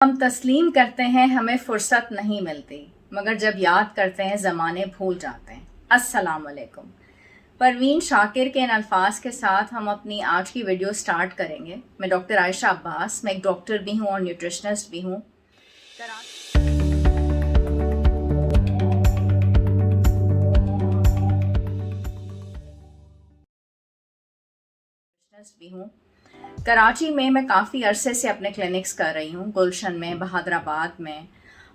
हम तस्लीम करते हैं हमें फुर्सत नहीं मिलती, मगर जब याद करते हैं ज़माने भूल जाते हैं। अस्सलाम वालेकुम। परवीन शाकिर के इन अल्फाज के साथ हम अपनी आज की वीडियो स्टार्ट करेंगे। मैं डॉक्टर आयशा अब्बास, मैं एक डॉक्टर भी हूँ और न्यूट्रिशनिस्ट भी हूँ। कराची में मैं काफ़ी अरसे से अपने क्लिनिक्स कर रही हूँ, गुलशन में, बहादराबाद में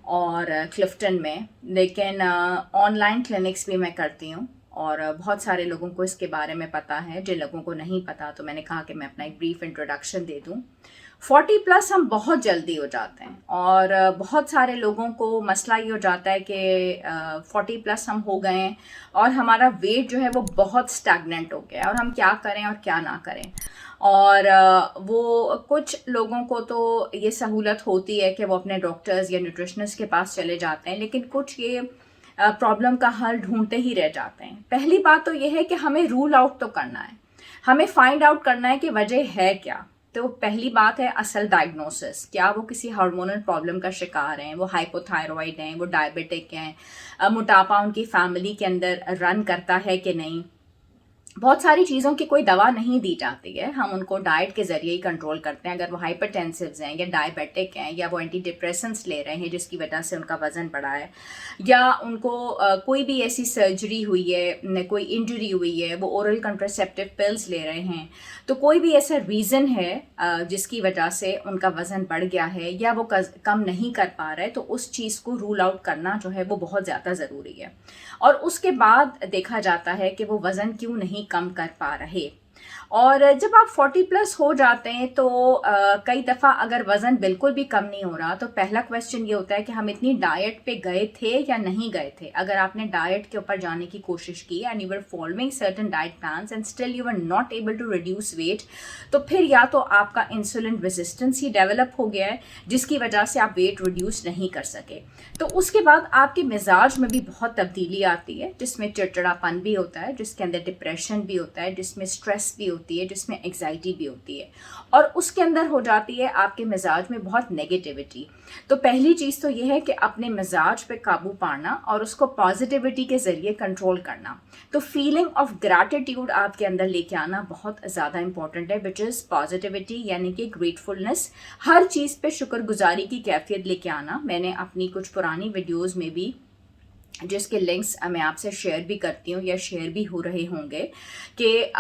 और क्लिफ्टन में। लेकिन ऑनलाइन क्लिनिक्स भी मैं करती हूँ और बहुत सारे लोगों को इसके बारे में पता है। जिन लोगों को नहीं पता तो मैंने कहा कि मैं अपना एक ब्रीफ इंट्रोडक्शन दे दूँ। 40+ हम बहुत जल्दी हो जाते हैं और बहुत सारे लोगों को मसला ये हो जाता है कि 40+ हम हो गए हैं और हमारा वेट जो है वो बहुत स्टैग्नेंट हो गया है और हम क्या करें और क्या ना करें। और वो कुछ लोगों को तो ये सहूलत होती है कि वो अपने डॉक्टर्स या न्यूट्रिशनिस्ट के पास चले जाते हैं, लेकिन कुछ ये प्रॉब्लम का हल ढूंढते ही रह जाते हैं। पहली बात तो ये है कि हमें रूल आउट तो करना है, हमें फाइंड आउट करना है कि वजह है क्या। तो पहली बात है असल डायग्नोसिस। क्या वो किसी हार्मोनल प्रॉब्लम का शिकार हैं, वो हाइपोथायरॉइड हैं, वो डायबिटिक हैं, मोटापा उनकी फैमिली के अंदर रन करता है कि नहीं। बहुत सारी चीज़ों की कोई दवा नहीं दी जाती है, हम उनको डाइट के ज़रिए ही कंट्रोल करते हैं। अगर वो हाइपरटेंसिव्स हैं या डायबिटिक हैं या वो एंटी डिप्रेसेंट्स ले रहे हैं जिसकी वजह से उनका वज़न बढ़ा है, या उनको कोई भी ऐसी सर्जरी हुई है, कोई इंजरी हुई है, वो ओरल कंट्रासेप्टिव पिल्स ले रहे हैं, तो कोई भी ऐसा रीज़न है जिसकी वजह से उनका वज़न बढ़ गया है या वो कम नहीं कर पा रहे, तो उस चीज़ को रूल आउट करना जो है वो बहुत ज़्यादा ज़रूरी है। और उसके बाद देखा जाता है कि वो वज़न क्यों नहीं कम कर पा रहे। और जब आप 40+ हो जाते हैं तो कई दफ़ा अगर वज़न बिल्कुल भी कम नहीं हो रहा तो पहला क्वेश्चन ये होता है कि हम इतनी डाइट पे गए थे या नहीं गए थे। अगर आपने डाइट के ऊपर जाने की कोशिश की and you were following certain diet plans and still you are not able to reduce weight, तो फिर या तो आपका इंसुलिन रेजिस्टेंस ही डेवलप हो गया है जिसकी वजह से आप वेट रिड्यूस नहीं कर सके। तो उसके बाद आपके मिजाज में भी बहुत तब्दीली आती है, जिसमें चिड़चिड़ापन भी होता है, जिसके अंदर डिप्रेशन भी होता है, जिसमें स्ट्रेस भी होती है, जिसमें एग्जाइटी भी होती है, और उसके अंदर हो जाती है आपके मिजाज में बहुत नेगेटिविटी। तो पहली चीज़ तो यह है कि अपने मिजाज पे काबू पाना और उसको पॉजिटिविटी के ज़रिए कंट्रोल करना। तो फीलिंग ऑफ ग्रैटिट्यूड आपके अंदर लेके आना बहुत ज़्यादा इंपॉर्टेंट है, विच इज़ पॉजिटिविटी, यानी कि ग्रेटफुलनेस, हर चीज़ पे शुक्रगुजारी की कैफियत लेके आना। मैंने अपनी कुछ पुरानी वीडियोज़ में भी, जिसके लिंक्स मैं आपसे शेयर भी करती हूँ या शेयर भी हो रहे होंगे, कि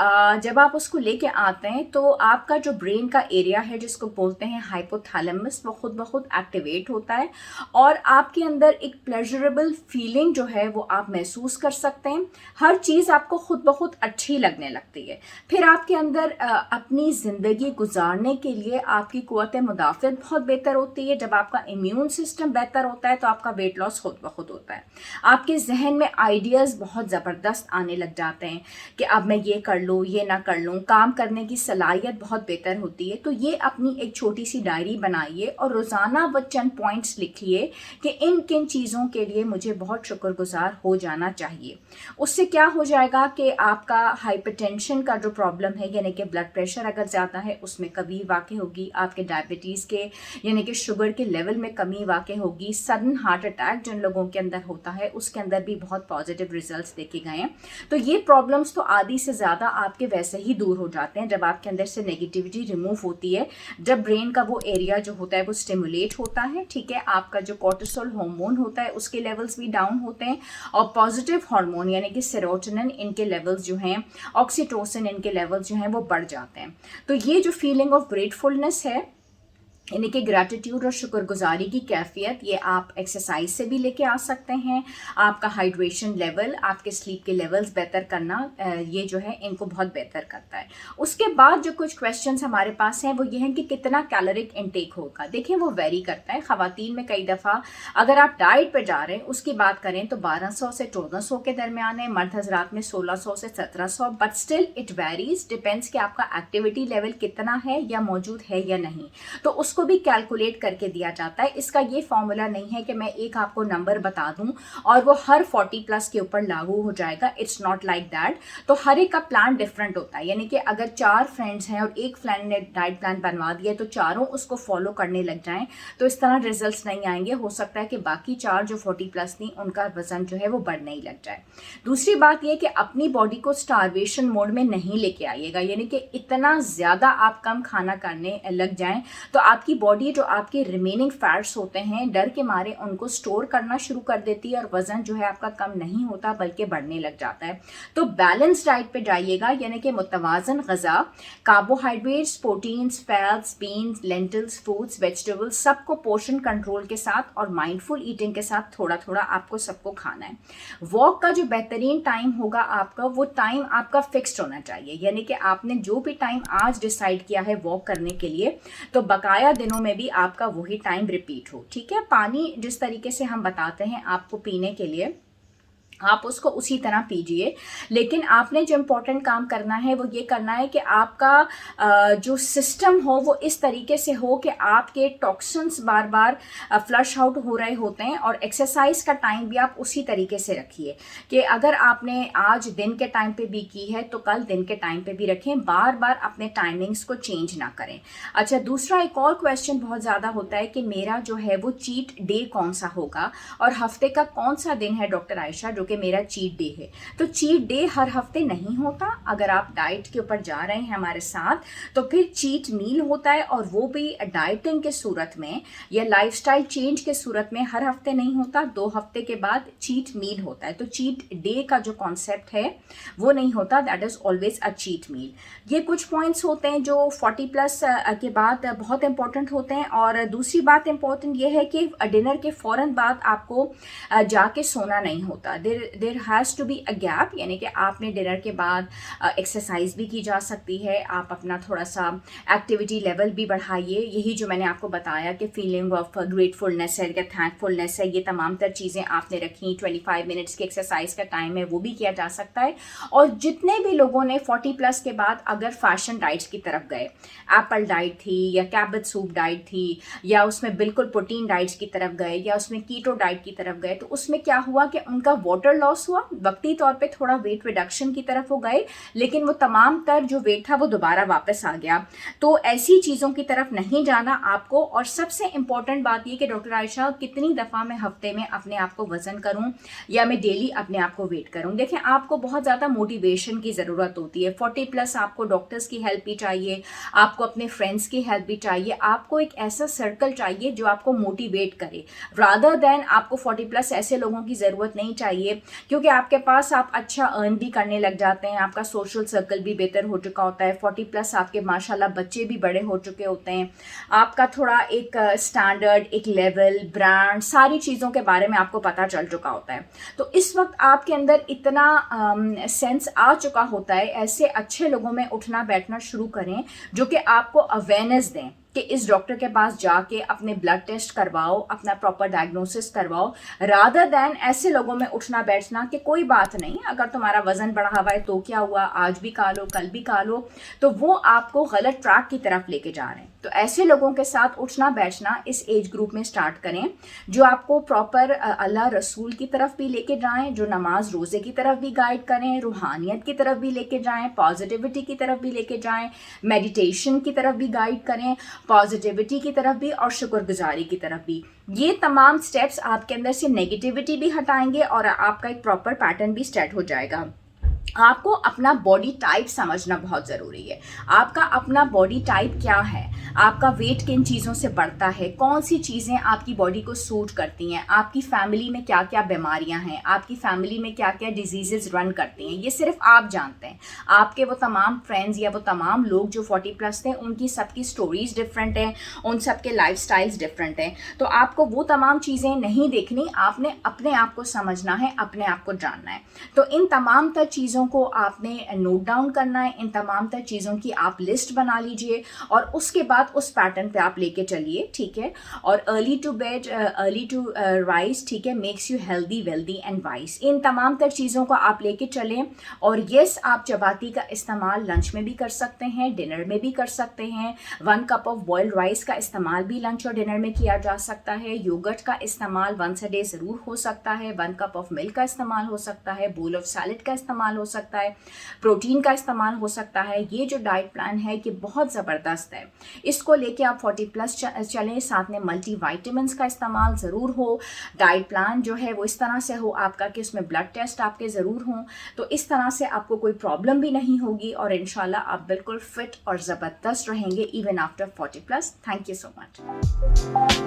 जब आप उसको लेके आते हैं तो आपका जो ब्रेन का एरिया है जिसको बोलते हैं हाइपोथैलेमस, वो खुद ब खुद एक्टिवेट होता है और आपके अंदर एक प्लेजरेबल फीलिंग जो है वो आप महसूस कर सकते हैं। हर चीज़ आपको खुद ब खुद अच्छी लगने लगती है। फिर आपके अंदर अपनी ज़िंदगी गुजारने के लिए आपकी क़ुव्वत मुदाफ़त बहुत बेहतर होती है। जब आपका इम्यून सिस्टम बेहतर होता है तो आपका वेट लॉस खुद ब खुद होता है। आपके जहन में आइडियाज़ बहुत ज़बरदस्त आने लग जाते हैं कि अब मैं ये कर लूँ, ये ना कर लूँ। काम करने की सलाहियत बहुत बेहतर होती है। तो ये अपनी एक छोटी सी डायरी बनाइए और रोज़ाना वो चंद पॉइंट्स लिखिए कि इन किन चीज़ों के लिए मुझे बहुत शुक्रगुजार हो जाना चाहिए। उससे क्या हो जाएगा कि आपका हाइपरटेंशन का जो प्रॉब्लम है, यानी कि ब्लड प्रेशर अगर ज़्यादा है, उसमें कमी वाक़ई होगी। आपके डायबिटीज़ के यानी कि शुगर के लेवल में कमी वाक़ई होगी। सडन हार्ट अटैक जिन लोगों के अंदर होता है उसके अंदर भी बहुत पॉजिटिव रिजल्ट्स देखे गए हैं। तो ये प्रॉब्लम्स तो आधी से ज़्यादा आपके वैसे ही दूर हो जाते हैं जब आपके अंदर से नेगेटिविटी रिमूव होती है, जब ब्रेन का वो एरिया जो होता है वो स्टिमुलेट होता है। ठीक है, आपका जो कोर्टिसोल हार्मोन होता है उसके लेवल्स भी डाउन होते हैं और पॉजिटिव हार्मोन यानी कि सेरोटोनिन, इनके लेवल्स जो हैं, ऑक्सीटोसिन, इनके लेवल्स जो हैं वो बढ़ जाते हैं। तो ये जो फीलिंग ऑफ ग्रेटफुलनेस है, यानी कि ग्रैटिट्यूड और शुक्रगुजारी की कैफियत, ये आप एक्सरसाइज से भी लेके आ सकते हैं। आपका हाइड्रेशन लेवल, आपके स्लीप के लेवल्स बेहतर करना, ये जो है इनको बहुत बेहतर करता है। उसके बाद जो कुछ क्वेश्चंस हमारे पास हैं वो ये हैं कि कितना कैलोरिक इनटेक होगा। देखिए, वो वेरी करता है। ख़वातीन में कई दफ़ा अगर आप डाइट पर जा रहे हैं उसकी बात करें तो 1200 से 1400 के दरमियान है, मर्द हजरात में 1600 से 1700, but still it varies, depends कि आपका एक्टिविटी लेवल कितना है या मौजूद है या नहीं। तो उसको भी कैलकुलेट करके दिया जाता है। इसका ये फॉर्मूला नहीं है कि मैं एक आपको नंबर बता दूं और वो हर 40+ के ऊपर लागू हो जाएगा, इट्स नॉट लाइक दैट। तो हर एक का प्लान डिफरेंट होता है, यानी कि अगर 4 फ्रेंड्स हैं और एक फ्रेंड ने डाइट प्लान बनवा दिया तो चारों उसको फॉलो करने लग जाएं तो इस तरह रिजल्ट्स नहीं आएंगे। हो सकता है कि बाकी 4 जो 40+ थी उनका वजन जो है वो बढ़ने ही लग जाए। दूसरी बात यह कि अपनी बॉडी को स्टारवेशन मोड में नहीं लेके आइएगा, यानी कि इतना ज़्यादा आप कम खाना करने लग जाएं तो आपकी बॉडी जो आपके रिमेनिंग फैट्स होते हैं डर के मारे उनको स्टोर करना शुरू कर देती है और वजन जो है आपका कम नहीं होता बल्कि बढ़ने लग जाता है। तो बैलेंस डाइट पे जाइएगा, यानी कि मुतवाजन ग़िज़ा, carbohydrates, proteins, fats, beans, lentils, fruits, vegetables, सबको पोर्शन कंट्रोल के साथ और माइंडफुल ईटिंग के साथ थोड़ा थोड़ा आपको सबको खाना है। वॉक का जो बेहतरीन टाइम होगा आपका, वो टाइम आपका फिक्स्ड होना चाहिए, यानी कि आपने जो भी टाइम आज डिसाइड किया है वॉक करने के लिए तो बकाया दिनों में भी आपका वही टाइम रिपीट हो। ठीक है, पानी जिस तरीके से हम बताते हैं आपको पीने के लिए आप उसको उसी तरह पीजिए, लेकिन आपने जो इम्पोर्टेंट काम करना है वो ये करना है कि आपका जो सिस्टम हो वो इस तरीके से हो कि आपके टॉक्सिन्स बार बार फ्लश आउट हो रहे होते हैं। और एक्सरसाइज का टाइम भी आप उसी तरीके से रखिए कि अगर आपने आज दिन के टाइम पे भी की है तो कल दिन के टाइम पे भी रखें, बार बार अपने टाइमिंग्स को चेंज ना करें। अच्छा, दूसरा एक और क्वेश्चन बहुत ज़्यादा होता है कि मेरा जो है वो चीट डे कौन सा होगा और हफ्ते का कौन सा दिन है डॉक्टर आयशा जो कि मेरा चीट डे है। तो चीट डे हर हफ्ते नहीं होता। अगर आप डाइट के ऊपर जा रहे हैं हमारे साथ तो फिर चीट मील होता है, और वो भी डाइटिंग के सूरत में या लाइफस्टाइल चेंज के सूरत में हर हफ्ते नहीं होता, 2 हफ्ते के बाद चीट मील होता है। तो चीट डे का जो कॉन्सेप्ट है वो नहीं होता, that is always a cheat meal. ये कुछ पॉइंट्स होते हैं जो 40+ के बाद बहुत इंपॉर्टेंट होते हैं। और दूसरी बात इंपॉर्टेंट ये है कि डिनर के फौरन बाद आपको जाके सोना नहीं होता। There has to be a gap, यानी कि आपने डिनर के बाद एक्सरसाइज भी की जा सकती है, आप अपना थोड़ा सा एक्टिविटी लेवल भी बढ़ाइए। यही जो मैंने आपको बताया कि फीलिंग ऑफ ग्रेटफुलनेस है या थैंकफुलनेस है, ये तमाम तर चीज़ें आपने रखी। 25 मिनट्स की एक्सरसाइज का टाइम है वो भी किया जा सकता है। और जितने भी लोगों ने 40+ के बाद अगर फैशन डाइट्स की तरफ गए, एप्पल डाइट थी या कैबेज सूप डाइट थी या उसमें बिल्कुल प्रोटीन डाइट्स की तरफ गए या उसमें कीटो डाइट की तरफ गए, तो उसमें क्या हुआ कि उनका वाटर लॉस हुआ, वक्ती तौर पे थोड़ा वेट रिडक्शन की तरफ हो गए, लेकिन वो तमाम तर जो वेट था वो दोबारा वापस आ गया। तो ऐसी चीज़ों की तरफ नहीं जाना आपको। और सबसे इंपॉर्टेंट बात ये कि डॉक्टर आयशा कितनी दफ़ा मैं हफ्ते में अपने आप को वजन करूं या मैं डेली अपने आप को वेट करूं। देखें, आपको बहुत ज़्यादा मोटिवेशन की ज़रूरत होती है। 40+ आपको डॉक्टर्स की हेल्प भी चाहिए, आपको अपने फ्रेंड्स की हेल्प भी चाहिए, आपको एक ऐसा सर्कल चाहिए जो आपको मोटिवेट करे, रादर देन आपको 40+ ऐसे लोगों की ज़रूरत नहीं चाहिए क्योंकि आपके पास आप अच्छा अर्न भी करने लग जाते हैं, आपका सोशल सर्कल भी बेहतर हो चुका होता है। 40+ आपके माशाल्लाह बच्चे भी बड़े हो चुके होते हैं, आपका थोड़ा एक स्टैंडर्ड, एक लेवल, ब्रांड, सारी चीज़ों के बारे में आपको पता चल चुका होता है। तो इस वक्त आपके अंदर इतना सेंस आ चुका होता है, ऐसे अच्छे लोगों में उठना बैठना शुरू करें जो कि आपको अवेयरनेस दें कि इस डॉक्टर के पास जाके अपने ब्लड टेस्ट करवाओ, अपना प्रॉपर डायग्नोसिस करवाओ, रादर दैन ऐसे लोगों में उठना बैठना कि कोई बात नहीं, अगर तुम्हारा वजन बढ़ा हुआ है तो क्या हुआ, आज भी खा लो, कल भी खा लो, तो वो आपको गलत ट्रैक की तरफ लेके जा रहे हैं। तो ऐसे लोगों के साथ उठना बैठना इस एज ग्रुप में स्टार्ट करें जो आपको प्रॉपर अल्लाह रसूल की तरफ भी लेके जाएं, जो नमाज रोज़े की तरफ भी गाइड करें, रूहानियत की तरफ भी लेके जाएं, पॉजिटिविटी की तरफ भी लेके जाएं, मेडिटेशन की तरफ भी गाइड करें, पॉजिटिविटी की तरफ भी और शुक्रगुजारी की तरफ भी। ये तमाम स्टेप्स आपके अंदर से नेगेटिविटी भी हटाएंगे और आपका एक प्रॉपर पैटर्न भी सेट हो जाएगा। आपको अपना बॉडी टाइप समझना बहुत ज़रूरी है। आपका अपना बॉडी टाइप क्या है, आपका वेट किन चीज़ों से बढ़ता है, कौन सी चीज़ें आपकी बॉडी को सूट करती हैं, आपकी फैमिली में क्या क्या बीमारियां हैं, आपकी फैमिली में क्या क्या डिजीज़ेस रन करती हैं, ये सिर्फ आप जानते हैं। आपके वो तमाम फ्रेंड्स या वो तमाम लोग जो 40+ थे उनकी सबकी स्टोरीज डिफरेंट हैं, उन सब के लाइफ स्टाइल्स डिफरेंट हैं। तो आपको वो तमाम चीज़ें नहीं देखनी, आपने अपने आप को समझना है, अपने आप को जानना है। तो इन तमाम तर चीज़ों चीज़ों को आपने नोट डाउन करना है, इन तमाम तर चीज़ों की आप लिस्ट बना लीजिए और उसके बाद उस पैटर्न पे आप लेके चलिए, ठीक है। और early to bed early to rise, ठीक है, makes you healthy wealthy and wise, इन तमाम तर चीज़ों को आप लेके चलें। और यस, आप चपाती का इस्तेमाल लंच में भी कर सकते हैं, डिनर में भी कर सकते हैं। 1 कप ऑफ बॉइल्ड राइस का इस्तेमाल भी लंच और डिनर में किया जा सकता है। योगर्ट का इस्तेमाल वंस अ डे ज़रूर हो सकता है। 1 कप ऑफ मिल्क का इस्तेमाल हो सकता है। बोल ऑफ सैलेड का इस्तेमाल हो सकता है। प्रोटीन का इस्तेमाल हो सकता है। ये जो डाइट प्लान है कि बहुत ज़बरदस्त है, इसको लेके आप 40+ चलें। साथ में मल्टी वाइटामिन्स का इस्तेमाल ज़रूर हो। डाइट प्लान जो है वो इस तरह से हो आपका कि उसमें ब्लड टेस्ट आपके ज़रूर हों, तो इस तरह से आपको कोई प्रॉब्लम भी नहीं होगी और इंशाल्लाह आप बिल्कुल फिट और ज़बरदस्त रहेंगे even after 40+। Thank you so much.